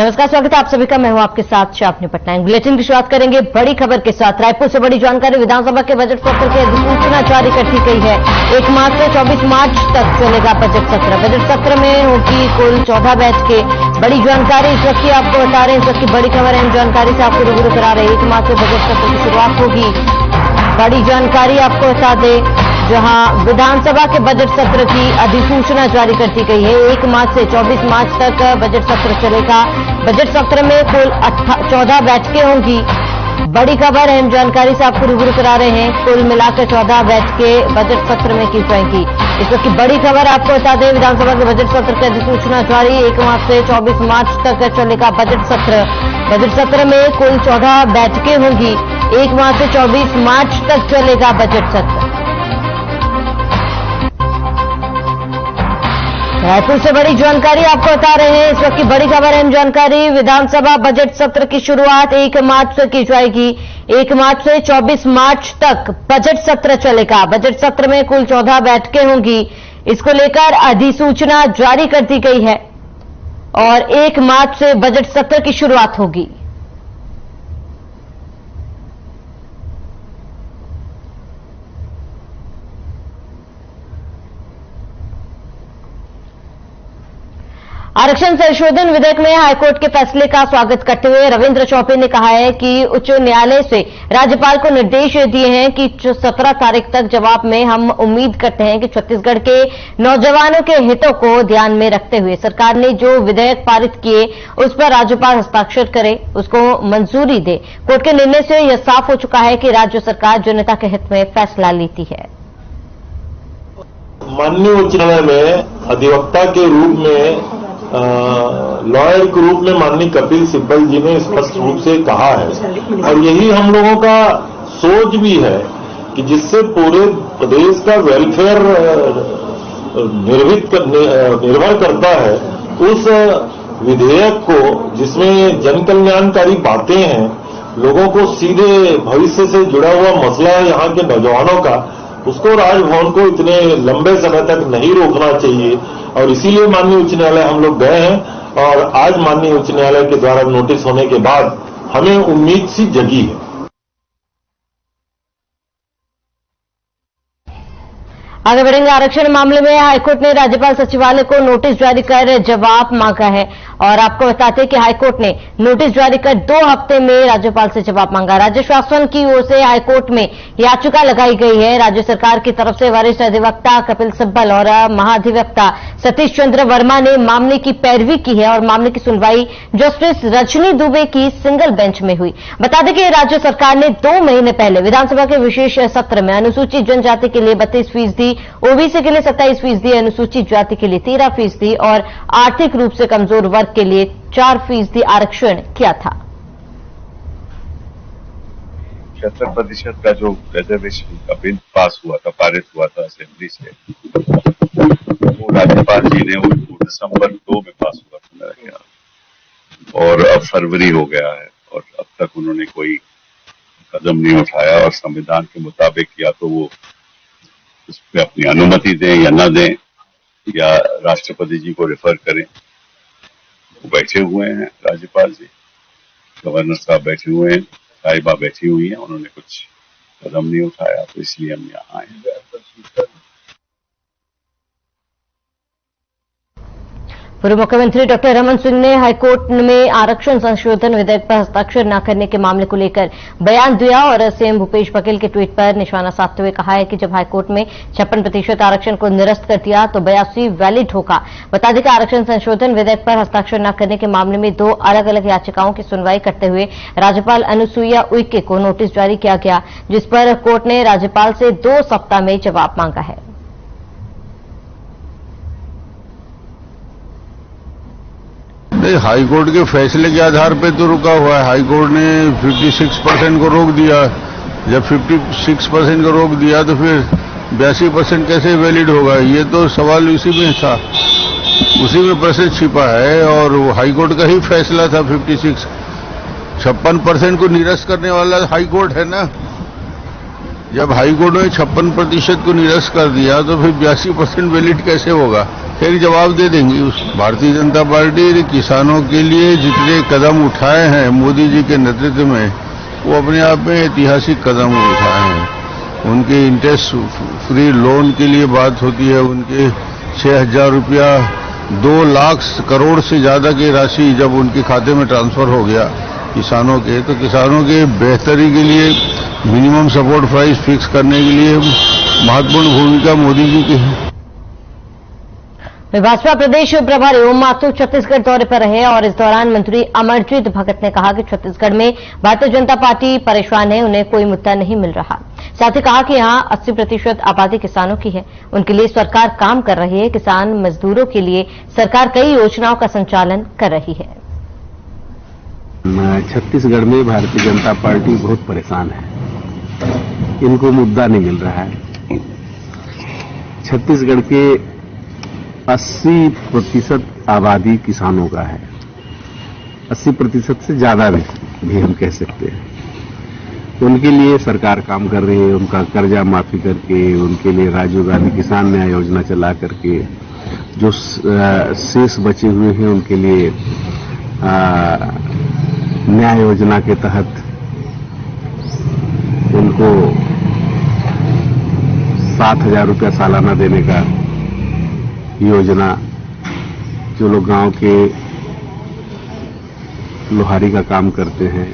नमस्कार, स्वागत है आप सभी का। मैं हूं आपके साथ शापनी पटनायक। बुलेटिन की शुरुआत करेंगे बड़ी खबर के साथ। रायपुर से बड़ी जानकारी। विधानसभा के बजट सत्र की अधिसूचना जारी कर दी गई है। 1 मार्च से 24 मार्च तक चलेगा बजट सत्र। बजट सत्र में होगी कुल 14 बैठकें। बड़ी जानकारी इस वक्त की आपको बता रहे हैं। इस वक्त की बड़ी खबर है, जानकारी से आपको रूबरू करा रहे हैं। 1 मार्च से बजट सत्र की शुरुआत होगी। बड़ी जानकारी आपको बता दें, जहां विधानसभा के बजट सत्र की अधिसूचना जारी कर दी गई है। 1 मार्च से 24 मार्च तक बजट सत्र चलेगा। बजट सत्र में कुल 14 बैठकें होंगी। बड़ी खबर है, जानकारी से आपको रूबरू करा रहे हैं। कुल मिलाकर 14 बैठकें बजट सत्र में की जाएंगी। इस वक्त की बड़ी खबर आपको बता दें, विधानसभा के बजट सत्र की अधिसूचना जारी। 1 मार्च से 24 मार्च तक चलेगा बजट सत्र। बजट सत्र में कुल 14 बैठकें होंगी। 1 मार्च से 24 मार्च तक चलेगा बजट सत्र। रायपुर से बड़ी जानकारी आपको बता रहे हैं। इस वक्त की बड़ी खबर है, जानकारी। विधानसभा बजट सत्र की शुरुआत 1 मार्च से की जाएगी। 1 मार्च से 24 मार्च तक बजट सत्र चलेगा। बजट सत्र में कुल 14 बैठकें होंगी। इसको लेकर अधिसूचना जारी कर दी गई है और 1 मार्च से बजट सत्र की शुरुआत होगी। आरक्षण संशोधन विधेयक में हाईकोर्ट के फैसले का स्वागत करते हुए रविंद्र चौबे ने कहा है कि उच्च न्यायालय से राज्यपाल को निर्देश दिए हैं कि 17 तारीख तक जवाब में हम उम्मीद करते हैं कि छत्तीसगढ़ के नौजवानों के हितों को ध्यान में रखते हुए सरकार ने जो विधेयक पारित किए उस पर राज्यपाल हस्ताक्षर करे, उसको मंजूरी दे। कोर्ट के निर्णय से यह साफ हो चुका है कि राज्य सरकार जनता के हित में फैसला लेती है। माननीय उच्च न्यायालय में अधिवक्ता के रूप में लॉयर के रूप में माननीय कपिल सिब्बल जी ने स्पष्ट रूप से कहा है और यही हम लोगों का सोच भी है कि जिससे पूरे प्रदेश का वेलफेयर निर्भर करता है, उस विधेयक को जिसमें जन कल्याणकारी बातें हैं, लोगों को सीधे भविष्य से जुड़ा हुआ मसला है यहाँ के नौजवानों का, उसको राजभवन को इतने लंबे समय तक नहीं रोकना चाहिए और इसीलिए माननीय उच्च न्यायालय हम लोग गए हैं और आज माननीय उच्च न्यायालय के द्वारा नोटिस होने के बाद हमें उम्मीद सी जगी है। आगे बढ़ेंगे। आरक्षण मामले में हाईकोर्ट ने राज्यपाल सचिवालय को नोटिस जारी कर जवाब मांगा है और आपको बताते हैं कि हाईकोर्ट ने नोटिस जारी कर 2 हफ्ते में राज्यपाल से जवाब मांगा। राज्य शासन की ओर से हाईकोर्ट में याचिका लगाई गई है। राज्य सरकार की तरफ से वरिष्ठ अधिवक्ता कपिल सिब्बल और महाधिवक्ता सतीश चंद्र वर्मा ने मामले की पैरवी की है और मामले की सुनवाई जस्टिस रजनी दुबे की सिंगल बेंच में हुई। बता दें कि राज्य सरकार ने 2 महीने पहले विधानसभा के विशेष सत्र में अनुसूचित जनजाति के लिए 32%, ओबीसी के लिए 27%, अनुसूचित जाति के लिए 13% और आर्थिक रूप से कमजोर वर्ग के लिए 4% आरक्षण किया था। 76% का जो रिजर्वेशन का बिल पास हुआ था, पारित हुआ था असेंबली से, वो राज्यपाल जी ने वो दिसंबर 2 में पास हुआ था मेरा ख्याल, और अब फरवरी हो गया है और अब तक उन्होंने कोई कदम नहीं उठाया। और संविधान के मुताबिक या तो वो उस पर अपनी अनुमति दें या न दें या राष्ट्रपति जी को रेफर करें। वो बैठे हुए हैं राज्यपाल जी, गवर्नर साहब बैठे हुए हैं, साहिबा बैठी हुई हैं, उन्होंने कुछ कदम नहीं उठाया, तो इसलिए हम यहाँ आए हैं। पूर्व मुख्यमंत्री डॉक्टर रमन सिंह ने हाईकोर्ट में आरक्षण संशोधन विधेयक पर हस्ताक्षर न करने के मामले को लेकर बयान दिया और सीएम भूपेश बघेल के ट्वीट पर निशाना साधते हुए कहा है कि जब हाईकोर्ट में 56% आरक्षण को निरस्त कर दिया तो 82 वैलिड होगा। बता दें कि आरक्षण संशोधन विधेयक पर हस्ताक्षर न करने के मामले में 2 अलग अलग याचिकाओं की सुनवाई करते हुए राज्यपाल अनुसुईया उइके को नोटिस जारी किया गया, जिस पर कोर्ट ने राज्यपाल से 2 सप्ताह में जवाब मांगा है। नहीं, हाईकोर्ट के फैसले के आधार पे तो रुका हुआ है। हाईकोर्ट ने 56% को रोक दिया। जब 56% को रोक दिया तो फिर 82% कैसे वैलिड होगा? ये तो सवाल उसी में था, उसी में प्रश्न छिपा है और वो हाईकोर्ट का ही फैसला था। 56% को निरस्त करने वाला हाईकोर्ट है ना। जब हाईकोर्ट ने 56% को निरस्त कर दिया तो फिर 82% वैलिड कैसे होगा? फिर जवाब दे देंगे उस। भारतीय जनता पार्टी ने किसानों के लिए जितने कदम उठाए हैं मोदी जी के नेतृत्व में, वो अपने आप में ऐतिहासिक कदम उठाए हैं। उनके इंटरेस्ट फ्री लोन के लिए बात होती है, उनके 6,000 रुपया 2 लाख करोड़ से ज्यादा की राशि जब उनके खाते में ट्रांसफर हो गया किसानों के, तो किसानों के बेहतरी के लिए मिनिमम सपोर्ट प्राइस फिक्स करने के लिए महत्वपूर्ण भूमिका मोदी जी की है। भाजपा प्रदेश प्रभारी ओम माथुर छत्तीसगढ़ दौरे पर रहे और इस दौरान मंत्री अमरजीत भगत ने कहा कि छत्तीसगढ़ में भारतीय जनता पार्टी परेशान है, उन्हें कोई मुद्दा नहीं मिल रहा। साथ ही कहा कि यहां 80% आबादी किसानों की है, उनके लिए सरकार काम कर रही है। किसान मजदूरों के लिए सरकार कई योजनाओं का संचालन कर रही है। छत्तीसगढ़ में भारतीय जनता पार्टी बहुत परेशान है, इनको मुद्दा नहीं मिल रहा है। छत्तीसगढ़ के 80% आबादी किसानों का है, 80% से ज्यादा भी हम कह सकते हैं। उनके लिए सरकार काम कर रही है, उनका कर्जा माफी करके, उनके लिए राजीव गांधी किसान न्याय योजना चला करके, जो शेष बचे हुए हैं उनके लिए न्याय योजना के तहत उनको 7,000 रुपया सालाना देने का योजना, जो लोग गांव के लोहारी का काम करते हैं।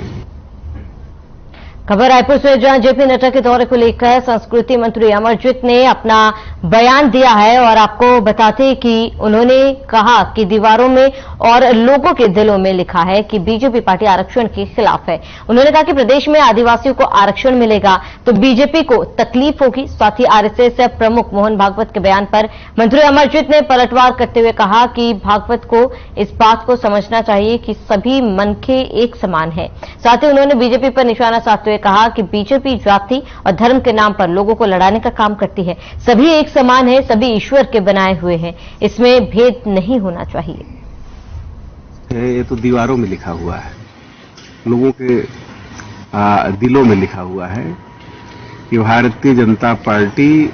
खबर रायपुर से, जहां जेपी नड्डा के दौरे को लेकर संस्कृति मंत्री अमरजीत ने अपना बयान दिया है और आपको बताते कि उन्होंने कहा कि दीवारों में और लोगों के दिलों में लिखा है कि बीजेपी पार्टी आरक्षण के खिलाफ है। उन्होंने कहा कि प्रदेश में आदिवासियों को आरक्षण मिलेगा तो बीजेपी को तकलीफ होगी। साथ ही आरएसएस प्रमुख मोहन भागवत के बयान पर मंत्री अमरजीत ने पलटवार करते हुए कहा कि भागवत को इस बात को समझना चाहिए कि सभी मनखे एक समान है। साथ ही उन्होंने बीजेपी पर निशाना साधते हुए कहा कि बीजेपी जाति और धर्म के नाम पर लोगों को लड़ाने का काम करती है। सभी एक समान है, सभी ईश्वर के बनाए हुए हैं, इसमें भेद नहीं होना चाहिए। ये तो दीवारों में लिखा हुआ है, लोगों के दिलों में लिखा हुआ है कि भारतीय जनता पार्टी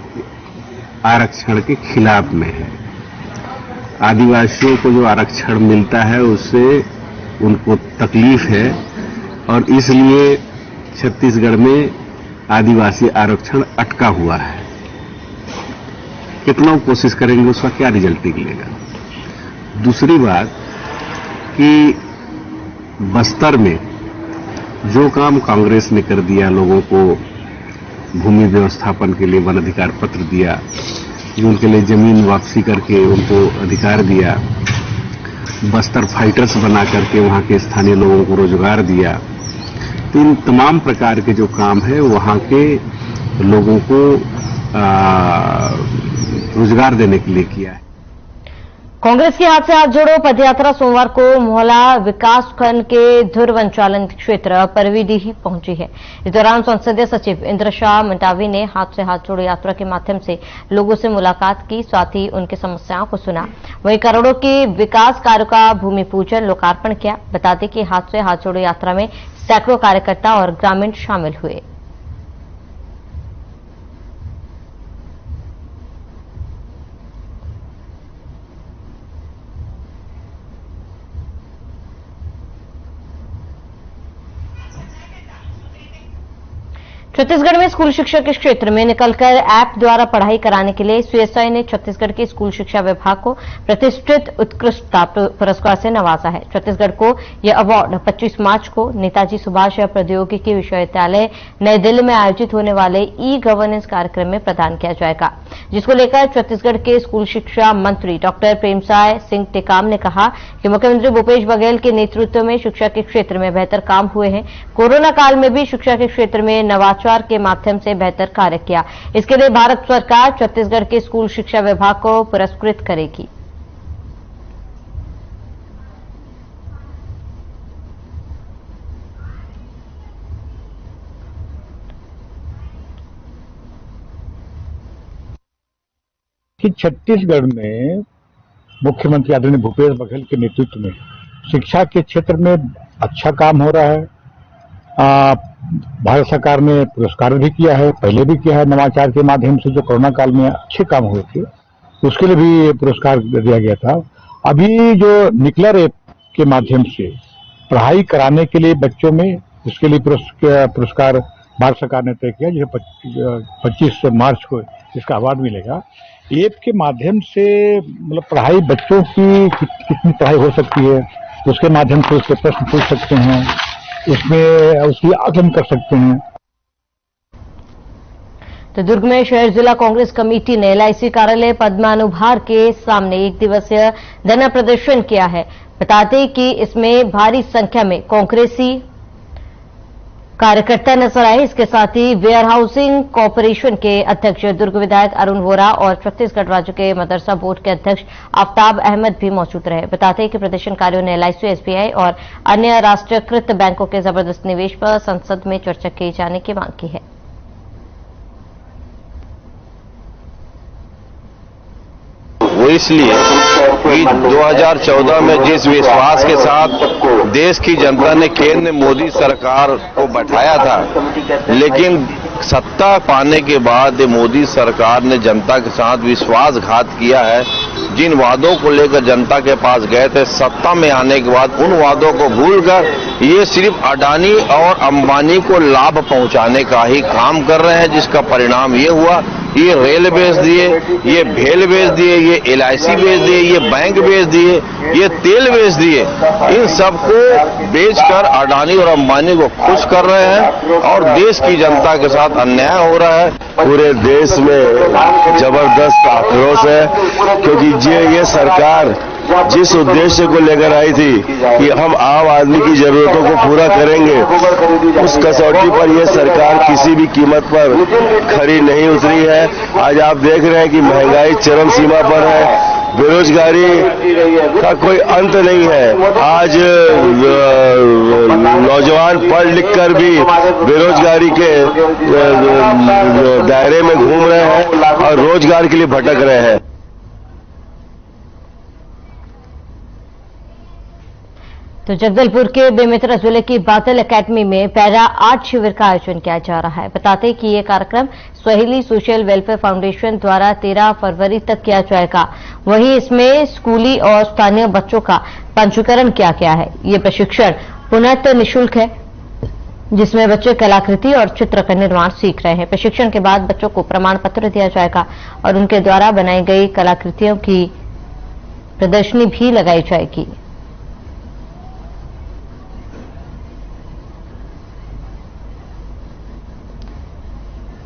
आरक्षण के खिलाफ में है। आदिवासियों को जो आरक्षण मिलता है उससे उनको तकलीफ है और इसलिए छत्तीसगढ़ में आदिवासी आरक्षण अटका हुआ है। कितना कोशिश करेंगे उसका क्या रिजल्ट निकलेगा। दूसरी बात कि बस्तर में जो काम कांग्रेस ने कर दिया, लोगों को भूमि व्यवस्थापन के लिए वन अधिकार पत्र दिया, जो उनके लिए जमीन वापसी करके उनको अधिकार दिया, बस्तर फाइटर्स बना करके वहां के स्थानीय लोगों को रोजगार दिया, तो इन तमाम प्रकार के जो काम है वहां के लोगों को रोजगार देने के लिए किया है। कांग्रेस के हाथ से हाथ जोड़ो पदयात्रा सोमवार को मोहला विकासखंड के धुरवंचालन क्षेत्र परवीडीह पहुंची है। इस दौरान संसदीय सचिव इंद्र शाह मंडावी ने हाथ से हाथ जोड़ो यात्रा के माध्यम से लोगों से मुलाकात की, साथ ही उनकी समस्याओं को सुना। वहीं करोड़ों के विकास कार्यों का भूमि पूजन लोकार्पण किया। बता दें कि हाथ से हाथ जोड़ो यात्रा में सैकड़ों कार्यकर्ता और ग्रामीण शामिल हुए। छत्तीसगढ़ में स्कूल शिक्षा के क्षेत्र में निकलकर ऐप द्वारा पढ़ाई कराने के लिए सीएसआई ने छत्तीसगढ़ के स्कूल शिक्षा विभाग को प्रतिष्ठित उत्कृष्टता पुरस्कार से नवाजा है। छत्तीसगढ़ को यह अवार्ड 25 मार्च को नेताजी सुभाष प्रौद्योगिकी विश्वविद्यालय नई दिल्ली में आयोजित होने वाले ई गवर्नेंस कार्यक्रम में प्रदान किया जाएगा, जिसको लेकर छत्तीसगढ़ के स्कूल शिक्षा मंत्री डॉक्टर प्रेमसाय सिंह टेकाम ने कहा कि मुख्यमंत्री भूपेश बघेल के नेतृत्व में शिक्षा के क्षेत्र में बेहतर काम हुए हैं। कोरोना काल में भी शिक्षा के क्षेत्र में नवाचार के माध्यम से बेहतर कार्य किया। इसके लिए भारत सरकार छत्तीसगढ़ के स्कूल शिक्षा विभाग को पुरस्कृत करेगी। कि छत्तीसगढ़ में मुख्यमंत्री आदरणीय भूपेश बघेल के नेतृत्व में शिक्षा के क्षेत्र में अच्छा काम हो रहा है। भारत सरकार ने पुरस्कार भी किया है, पहले भी किया है नवाचार के माध्यम से, जो कोरोना काल में अच्छे काम हुए थे उसके लिए भी पुरस्कार दिया गया था। अभी जो निकलर ऐप के माध्यम से पढ़ाई कराने के लिए बच्चों में, उसके लिए पुरस्कार भारत सरकार ने तय किया, जो 25 मार्च को इसका अवार्ड मिलेगा। ऐप के माध्यम से मतलब पढ़ाई, बच्चों की कितनी पढ़ाई हो सकती है, उसके माध्यम से उसके प्रश्न पूछ सकते हैं, इसमें उसकी आकलन कर सकते हैं। तो दुर्ग में शहर जिला कांग्रेस कमेटी ने एलआईसी कार्यालय पद्मानुभार के सामने एक दिवसीय धरना प्रदर्शन किया है। बताते कि इसमें भारी संख्या में कांग्रेसी कार्यकर्ता नजर आए। इसके साथ ही वेयर हाउसिंग कॉरपोरेशन के अध्यक्ष दुर्ग विधायक अरुण वोरा और छत्तीसगढ़ राज्य के मदरसा बोर्ड के अध्यक्ष आफ्ताब अहमद भी मौजूद रहे। बताते हैं कि प्रदर्शनकारियों ने एलआईसी, एसबीआई और अन्य राष्ट्रीयकृत बैंकों के जबरदस्त निवेश पर संसद में चर्चा किए जाने की मांग की है। वो इसलिए कि 2014 में जिस विश्वास के साथ देश की जनता ने केंद्र मोदी सरकार को बैठाया था, लेकिन सत्ता पाने के बाद मोदी सरकार ने जनता के साथ विश्वासघात किया है। जिन वादों को लेकर जनता के पास गए थे, सत्ता में आने के बाद उन वादों को भूलकर ये सिर्फ अडानी और अंबानी को लाभ पहुंचाने का ही काम कर रहे हैं, जिसका परिणाम ये हुआ, ये रेल बेच दिए, ये भेल बेच दिए, ये एलआईसी बेच दिए, ये बैंक बेच दिए, ये तेल बेच दिए। इन सबको बेचकर अडानी और अंबानी को खुश कर रहे हैं और देश की जनता के साथ अन्याय हो रहा है। पूरे देश में जबरदस्त आक्रोश है, क्योंकि ये सरकार जिस उद्देश्य को लेकर आई थी कि हम आम आदमी की जरूरतों को पूरा करेंगे, उस कसौटी पर यह सरकार किसी भी कीमत पर खरी नहीं उतरी है। आज आप देख रहे हैं कि महंगाई चरम सीमा पर है, बेरोजगारी का कोई अंत नहीं है। आज नौजवान पढ़ लिख कर भी बेरोजगारी के दायरे में घूम रहे हैं और रोजगार के लिए भटक रहे हैं। तो जगदलपुर के बेमेतरा जिले की बादल एकेडमी में पैरा आर्ट शिविर का आयोजन किया जा रहा है। बताते कि ये कार्यक्रम सहेली सोशल वेलफेयर फाउंडेशन द्वारा 13 फरवरी तक किया जाएगा। वहीं इसमें स्कूली और स्थानीय बच्चों का पंजीकरण किया गया है। ये प्रशिक्षण पूर्णतः निःशुल्क है, जिसमें बच्चे कलाकृति और चित्र का निर्माण सीख रहे हैं। प्रशिक्षण के बाद बच्चों को प्रमाण पत्र दिया जाएगा और उनके द्वारा बनाई गई कलाकृतियों की प्रदर्शनी भी लगाई जाएगी।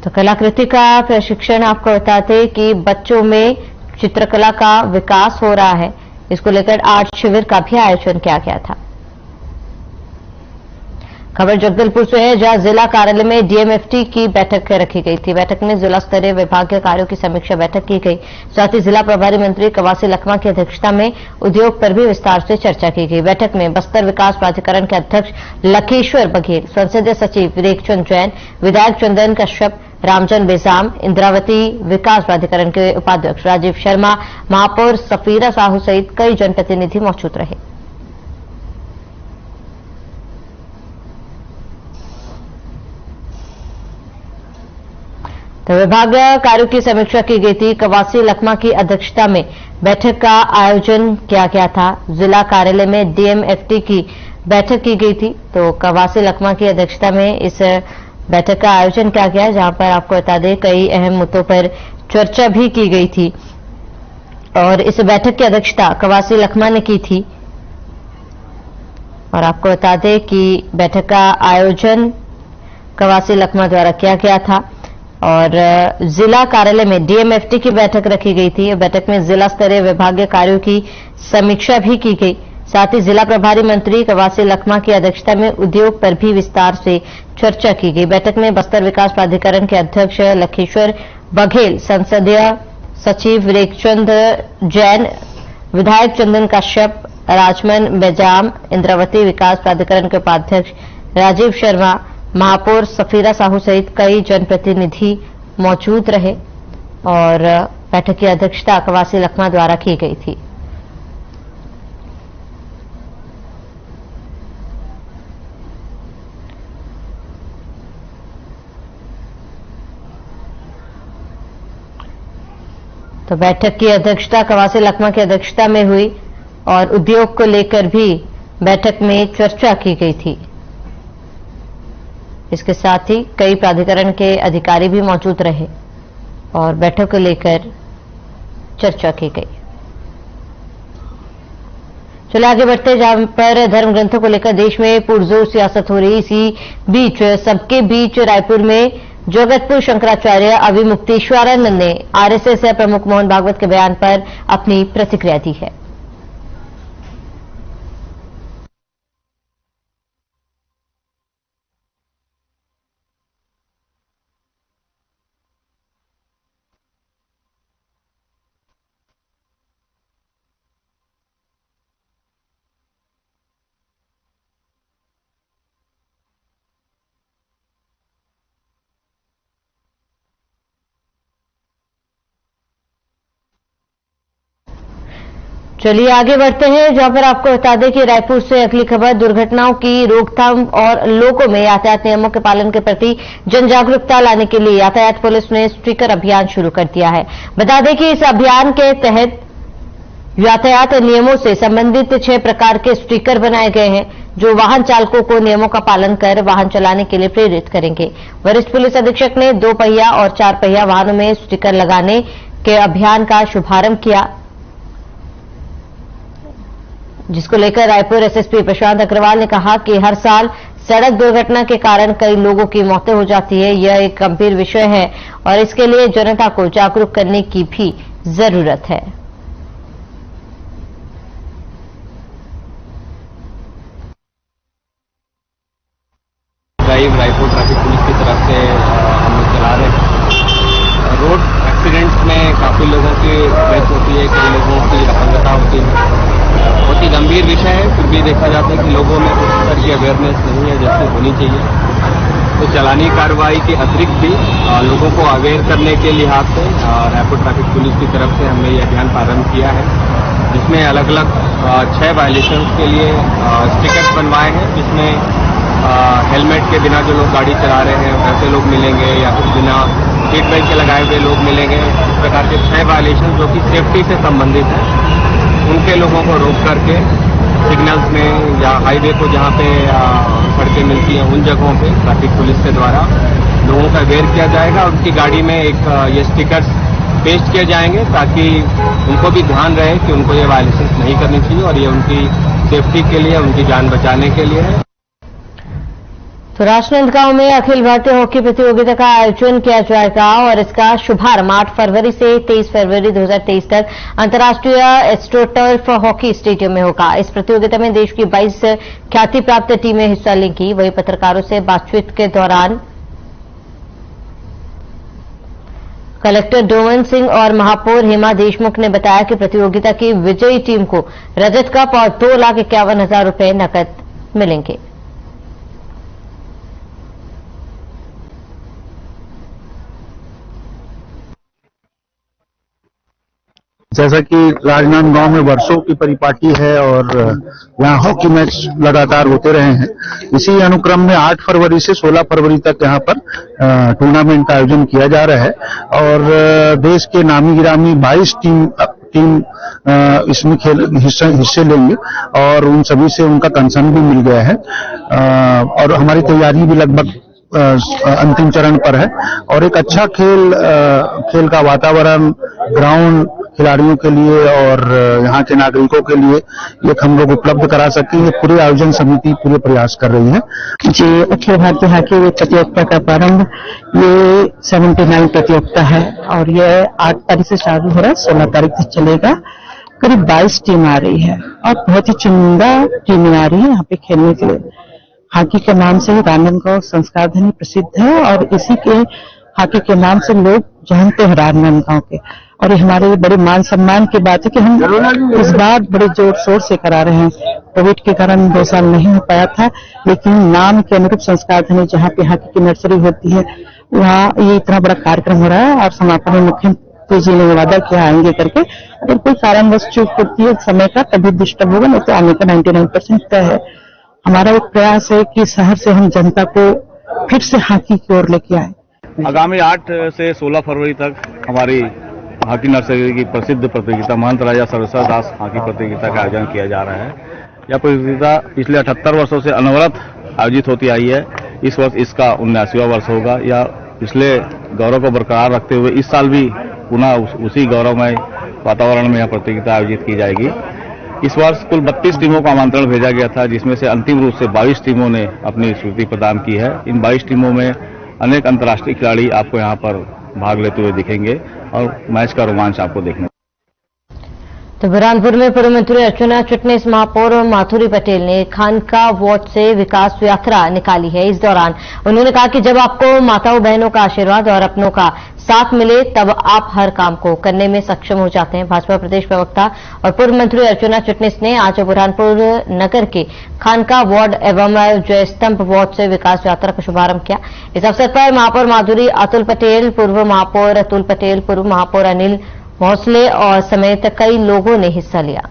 तो कलाकृति का प्रशिक्षण, आपको बताते कि बच्चों में चित्रकला का विकास हो रहा है। इसको लेकर आर्ट शिविर का भी आयोजन किया गया था। खबर जगदलपुर से है, जहां जिला कार्यालय में डीएमएफटी की बैठक रखी गई थी। बैठक में जिला स्तरीय विभागीय कार्यों की समीक्षा बैठक की गई। साथ ही जिला प्रभारी मंत्री कवासी लखमा की अध्यक्षता में उद्योग पर भी विस्तार से चर्चा की गई। बैठक में बस्तर विकास प्राधिकरण के अध्यक्ष लखेश्वर बघेल, संसदीय सचिव रेखचंद जैन, विधायक चंदन कश्यप, रामचंद बेजाम, इंद्रावती विकास प्राधिकरण के उपाध्यक्ष राजीव शर्मा, महापौर सफीरा साहू सहित कई जनप्रतिनिधि मौजूद रहे। तो विभागीय कार्यों की समीक्षा की गई थी। कवासी लखमा की अध्यक्षता में बैठक का आयोजन किया गया था। जिला कार्यालय में डीएमएफटी की बैठक की गई थी। तो कवासी लखमा की अध्यक्षता में इस बैठक का आयोजन किया गया, जहां पर आपको बता दें कई अहम मुद्दों पर चर्चा भी की गई थी और इस बैठक की अध्यक्षता कवासी लखमा ने की थी। और आपको बता दें कि बैठक का आयोजन कवासी लखमा द्वारा किया गया था और जिला कार्यालय में डीएमएफटी की बैठक रखी गई थी। बैठक में जिला स्तरीय विभागीय कार्यों की समीक्षा भी की गई। साथ ही जिला प्रभारी मंत्री कवासी लखमा की अध्यक्षता में उद्योग पर भी विस्तार से चर्चा की गई। बैठक में बस्तर विकास प्राधिकरण के अध्यक्ष लखेश्वर बघेल, संसदीय सचिव रेखचंद जैन, विधायक चंदन कश्यप, राजमन बेजाम, इंद्रावती विकास प्राधिकरण के उपाध्यक्ष राजीव शर्मा, महापौर सफीरा साहू सहित कई जनप्रतिनिधि मौजूद रहे और बैठक की अध्यक्षता कवासी लखमा द्वारा की गई थी। तो बैठक की अध्यक्षता कवासी लखमा की अध्यक्षता में हुई और उद्योग को लेकर भी बैठक में चर्चा की गई थी। इसके साथ ही कई प्राधिकरण के अधिकारी भी मौजूद रहे और बैठक को लेकर चर्चा की गई। चले आगे बढ़ते, जहां पर धर्म ग्रंथों को लेकर देश में पुरजोर सियासत हो रही, इसी बीच सबके बीच रायपुर में जगतपुर शंकराचार्य अविमुक्तेश्वरानंद ने आरएसएस प्रमुख मोहन भागवत के बयान पर अपनी प्रतिक्रिया दी है। चलिए आगे बढ़ते हैं, जहां पर आपको बता दें कि रायपुर से अगली खबर, दुर्घटनाओं की रोकथाम और लोगों में यातायात नियमों के पालन के प्रति जन जागरूकता लाने के लिए यातायात पुलिस ने स्टिकर अभियान शुरू कर दिया है। बता दें कि इस अभियान के तहत यातायात नियमों से संबंधित 6 प्रकार के स्टिकर बनाए गए हैं, जो वाहन चालकों को नियमों का पालन कर वाहन चलाने के लिए प्रेरित करेंगे। वरिष्ठ पुलिस अधीक्षक ने 2 पहिया और 4 पहिया वाहनों में स्टिकर लगाने के अभियान का शुभारंभ किया, जिसको लेकर रायपुर एसएसपी प्रशांत अग्रवाल ने कहा कि हर साल सड़क दुर्घटना के कारण कई लोगों की मौतें हो जाती है। यह एक गंभीर विषय है और इसके लिए जनता को जागरूक करने की भी जरूरत है। रायपुर ट्रैफिक पुलिस की तरफ से हम लोग चला रहे हैं। रोड एक्सीडेंट्स में काफी लोगों की डेथ होती है, कई लोगों की अपंगता होती है। बहुत ही गंभीर विषय है, फिर भी देखा जाता है कि लोगों में उस तरह की अवेयरनेस नहीं है जैसे होनी चाहिए। तो चलानी कार्रवाई के अतिरिक्त भी लोगों को अवेयर करने के लिहाज से रायपुर ट्रैफिक पुलिस की तरफ से हमने ये अभियान प्रारंभ किया है, जिसमें अलग अलग 6 वायलेशंस के लिए स्टिकर्स बनवाए हैं, जिसमें हेलमेट के बिना जो लोग गाड़ी चला रहे हैं वैसे लोग मिलेंगे, या फिर बिना सीट बेल्ट के लगाए हुए लोग मिलेंगे। इस प्रकार के 6 वायलेशन जो कि सेफ्टी से संबंधित है, उनके लोगों को रोक करके सिग्नल्स में या हाईवे को जहाँ पे सड़कें मिलती हैं उन जगहों पे ट्रैफिक पुलिस के द्वारा लोगों का अवेयर किया जाएगा और उनकी गाड़ी में एक ये स्टिकर्स पेस्ट किए जाएंगे, ताकि उनको भी ध्यान रहे कि उनको ये वायलेशन नहीं करनी चाहिए और ये उनकी सेफ्टी के लिए, उनकी जान बचाने के लिए है। तो राजनांदगांव में अखिल भारतीय हॉकी प्रतियोगिता का आयोजन किया जाएगा और इसका शुभारंभ 8 फरवरी से 23 फरवरी 2023 तक अंतर्राष्ट्रीय एस्ट्रोटर्फ हॉकी स्टेडियम में होगा। इस प्रतियोगिता में देश की 22 ख्याति प्राप्त टीमें हिस्सा लेंगी। वहीं पत्रकारों से बातचीत के दौरान कलेक्टर डोमन सिंह और महापौर हेमा देशमुख ने बताया कि प्रतियोगिता की विजयी टीम को रजत कप और 2,51,000 रुपए नकद मिलेंगे। जैसा कि राजनांदगांव में वर्षों की परिपाटी है और यहाँ हॉकी मैच लगातार होते रहे हैं, इसी अनुक्रम में 8 फरवरी से 16 फरवरी तक यहाँ पर टूर्नामेंट का आयोजन किया जा रहा है और देश के नामी गिरामी 22 टीम इसमें हिस्से लेंगे और उन सभी से उनका कंसर्न भी मिल गया है और हमारी तैयारी भी लगभग अंतिम चरण पर है और एक अच्छा खेल का वातावरण ग्राउंड खिलाड़ियों के लिए और यहाँ के नागरिकों के लिए एक हम लोग उपलब्ध करा सकेंगे। पूरी आयोजन समिति पूरे प्रयास कर रही है। जी, अखिल भारतीय हॉकी प्रतियोगिता का प्रारंभ ये 79 प्रतियोगिता है और ये 8 तारीख से चालू हो रहा है, 16 तारीख तक चलेगा। करीब 22 टीम आ रही है और बहुत ही चुनिंदा टीमें आ रही है यहाँ पे खेलने के लिए। हॉकी के नाम से ही राजनांदगांव संस्कार धनी प्रसिद्ध है और इसी के हॉकी के नाम से लोग जानते हैं राजनांदगांव के और ये हमारे बड़े मान सम्मान की बात है कि हम इस बार बड़े जोर शोर से करा रहे हैं। कोविड के कारण 2 साल नहीं हो पाया था, लेकिन नाम के अनुरूप संस्कार धनी जहाँ पे हॉकी की नर्सरी होती है वहाँ ये इतना बड़ा कार्यक्रम हो रहा है और समापन में मुख्यमंत्री जी ने वादा किया आएंगे करके। अगर कोई कारणवश चूक होती है समय का तभी डिस्टर्ब होगा, नहीं तो आने का 99% तय है। हमारा एक प्रयास है कि शहर से हम जनता को फिर से हॉकी की ओर लेके आए। आगामी 8 से 16 फरवरी तक हमारी हॉकी नर्सरी की प्रसिद्ध प्रतियोगिता महंत राजा सरस्वती दास हॉकी प्रतियोगिता का आयोजन किया जा रहा है। यह प्रतियोगिता पिछले 78 वर्षों से अनवरत आयोजित होती आई है। इस वर्ष इसका 79वां वर्ष होगा। यह पिछले गौरव को बरकरार रखते हुए इस साल भी पुनः उसी गौरवमय वातावरण में यह प्रतियोगिता आयोजित की जाएगी। इस वर्ष कुल 32 टीमों का आमंत्रण भेजा गया था, जिसमें से अंतिम रूप से 22 टीमों ने अपनी स्वीकृति प्रदान की है। इन 22 टीमों में अनेक अंतर्राष्ट्रीय खिलाड़ी आपको यहाँ पर भाग लेते हुए दिखेंगे और मैच का रोमांच आपको देखने। तो बुरहानपुर में पूर्व मंत्री अर्चना चिटनीस, महापौर माधुरी पटेल ने खानका वार्ड से विकास यात्रा निकाली है। इस दौरान उन्होंने कहा कि जब आपको माताओं बहनों का आशीर्वाद और अपनों का साथ मिले तब आप हर काम को करने में सक्षम हो जाते हैं। भाजपा प्रदेश प्रवक्ता और पूर्व मंत्री अर्चना चिटनीस ने आज बुरहानपुर नगर के खानका वार्ड एवं जयस्तंभ वार्ड से विकास यात्रा का शुभारंभ किया। इस अवसर पर महापौर माधुरी, अतुल पटेल, पूर्व महापौर अतुल पटेल, पूर्व महापौर अनिल भोसले और समेत कई लोगों ने हिस्सा लिया।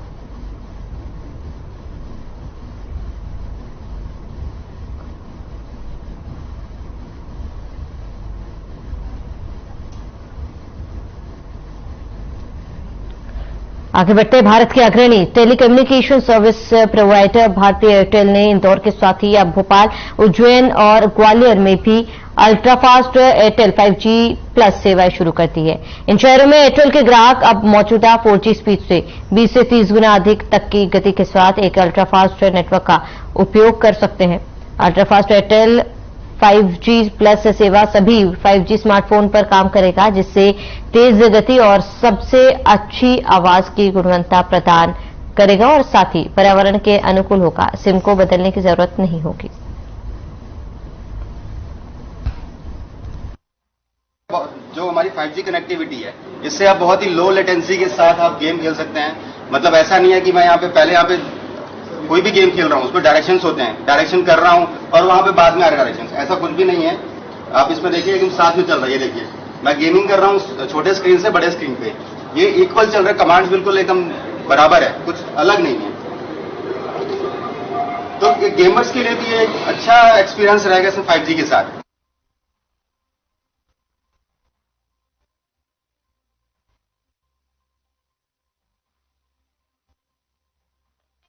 आगे बढ़ते भारत के अग्रणी टेलीकम्युनिकेशन सर्विस प्रोवाइडर भारतीय एयरटेल ने इंदौर के साथ ही अब भोपाल, उज्जैन और ग्वालियर में भी अल्ट्राफास्ट एयरटेल 5G प्लस सेवाएं शुरू कर दी है। इन शहरों में एयरटेल के ग्राहक अब मौजूदा 4G स्पीड से 20 से 30 गुना अधिक तक की गति के साथ एक अल्ट्राफास्ट नेटवर्क का उपयोग कर सकते हैं। अल्ट्राफास्ट एयरटेल 5G प्लस सेवा सभी 5G स्मार्टफोन पर काम करेगा, जिससे तेज गति और सबसे अच्छी आवाज की गुणवत्ता प्रदान करेगा और साथ ही पर्यावरण के अनुकूल होगा। सिम को बदलने की जरूरत नहीं होगी। जो हमारी 5G कनेक्टिविटी है, इससे आप बहुत ही लो लेटेंसी के साथ आप गेम खेल सकते हैं। मतलब ऐसा नहीं है कि मैं यहाँ पे कोई भी गेम खेल रहा हूँ, उसमें डायरेक्शंस होते हैं, डायरेक्शन कर रहा हूँ और वहां पे बाद में आ रहे डायरेक्शंस, ऐसा कुछ भी नहीं है। आप इसमें देखिए एकदम साथ में चल रहा है। ये देखिए मैं गेमिंग कर रहा हूँ छोटे स्क्रीन से बड़े स्क्रीन पे, ये इक्वल चल रहा है। कमांड्स बिल्कुल एकदम बराबर है, कुछ अलग नहीं है। तो गेमर्स के लिए भी एक अच्छा एक्सपीरियंस रहेगा इसमें 5G के साथ।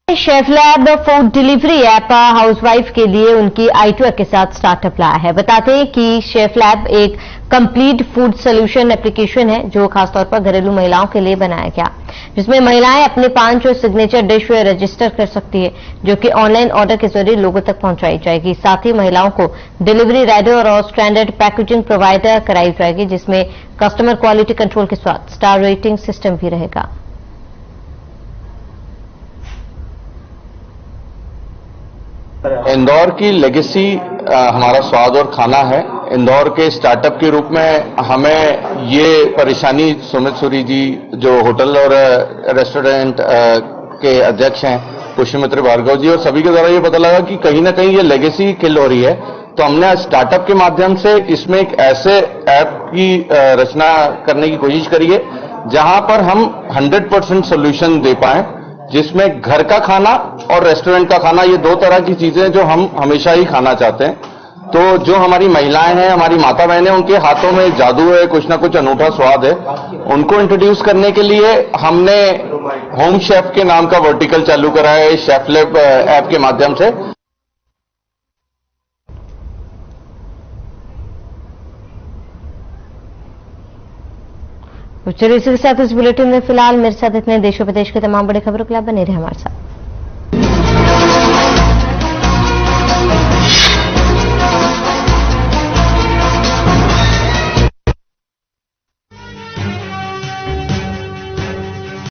Chef lab food delivery app housewife के लिए उनकी आईटीआर के साथ स्टार्टअप लाया है। बताते हैं कि शेफ लैब एक कंप्लीट फूड सोल्यूशन एप्लीकेशन है जो खासतौर पर घरेलू महिलाओं के लिए बनाया गया, जिसमें महिलाएं अपने 5 सिग्नेचर डिश रजिस्टर कर सकती है, जो कि ऑनलाइन ऑर्डर के जरिए लोगों तक पहुंचाई जाएगी। साथ ही महिलाओं को डिलीवरी राइडर और स्टैंडर्ड पैकेजिंग प्रोवाइडर कराई जाएगी, जिसमें कस्टमर क्वालिटी कंट्रोल के साथ स्टार रेटिंग सिस्टम भी रहेगा। इंदौर की लेगेसी हमारा स्वाद और खाना है। इंदौर के स्टार्टअप के रूप में हमें ये परेशानी सुमित सूरी जी जो होटल और रेस्टोरेंट के अध्यक्ष हैं, पुष्यमित्र भार्गव जी और सभी के द्वारा ये पता लगा कि कहीं ना कहीं ये लेगेसी किल हो रही है। तो हमने स्टार्टअप के माध्यम से इसमें एक ऐसे ऐप की रचना करने की कोशिश करी है जहां पर हम 100% सोल्यूशन दे पाए, जिसमें घर का खाना और रेस्टोरेंट का खाना, ये 2 तरह की चीजें जो हम हमेशा ही खाना चाहते हैं। तो जो हमारी महिलाएं हैं, हमारी माता बहनें, उनके हाथों में जादू है, कुछ ना कुछ अनूठा स्वाद है। उनको इंट्रोड्यूस करने के लिए हमने होम शेफ के नाम का वर्टिकल चालू करा है शेफ लैब ऐप के माध्यम से। चलिए इसी के साथ इस बुलेटिन में फिलहाल मेरे साथ इतने। देश और प्रदेश के तमाम बड़ी खबरों के लिए बने रहे हमारे साथ।